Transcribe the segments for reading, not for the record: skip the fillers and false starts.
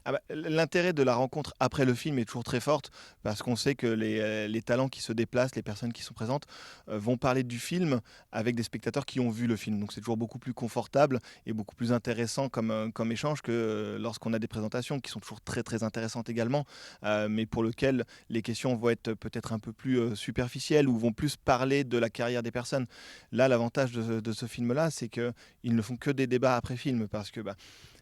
Ah bah, l'intérêt de la rencontre après le film est toujours très forte parce qu'on sait que les talents qui se déplacent, les personnes qui sont présentes, vont parler du film avec des spectateurs qui ont vu le film. Donc c'est toujours beaucoup plus confortable et beaucoup plus intéressant comme échange que lorsqu'on a des présentations qui sont toujours très très intéressantes également, mais pour lesquelles les questions vont être peut-être un peu plus superficielles ou vont plus parler de la carrière des personnes. Là, l'avantage de ce film-là, c'est qu'ils ne font que des débats après film parce que bah,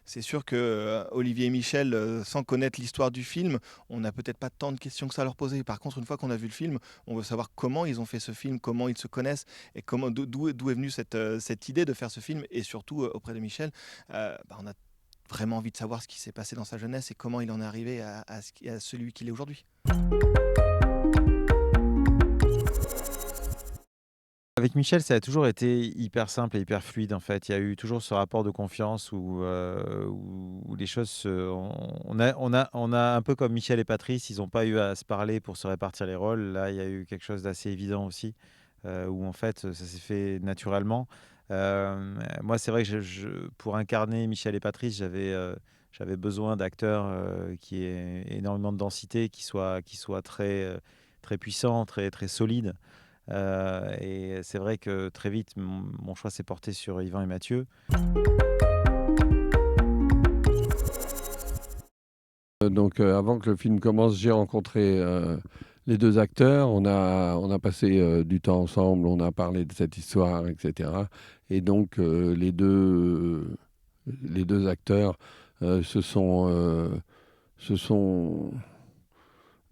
c'est sûr que Olivier et Michel, sans connaître l'histoire du film, on n'a peut-être pas tant de questions que ça à leur poser. Par contre, une fois qu'on a vu le film, on veut savoir comment ils ont fait ce film, comment ils se connaissent et comment, d'où est venue cette idée de faire ce film. Et surtout, auprès de Michel, bah, on a vraiment envie de savoir ce qui s'est passé dans sa jeunesse et comment il en est arrivé à celui qu'il est aujourd'hui. Avec Michel, ça a toujours été hyper simple et hyper fluide, en fait. Il y a eu toujours ce rapport de confiance où les choses on a un peu comme Michel et Patrice, ils n'ont pas eu à se parler pour se répartir les rôles. Là, il y a eu quelque chose d'assez évident aussi, où en fait, ça s'est fait naturellement. Moi, c'est vrai que pour incarner Michel et Patrice, j'avais besoin d'acteurs qui aient énormément de densité, qui soient très, très puissants, très, très solides. Et c'est vrai que très vite, mon choix s'est porté sur Yvan et Mathieu. Avant que le film commence, j'ai rencontré les deux acteurs. On a passé du temps ensemble, on a parlé de cette histoire, etc. Et donc, les deux acteurs euh, se sont, euh, se sont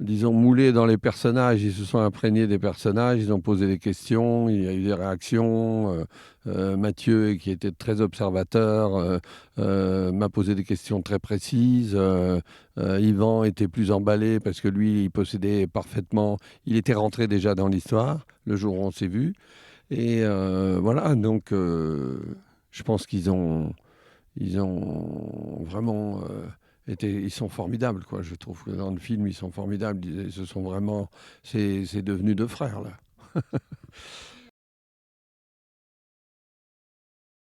disons, moulés dans les personnages. Ils se sont imprégnés des personnages, ils ont posé des questions, il y a eu des réactions. Mathieu, qui était très observateur, m'a posé des questions très précises. Yvan était plus emballé parce que lui, il possédait parfaitement, il était rentré déjà dans l'histoire le jour où on s'est vu. Et voilà, donc je pense ils ont vraiment ils sont formidables, quoi. Je trouve que dans le film, ils sont formidables. Ils se sont vraiment, c'est devenu deux frères là.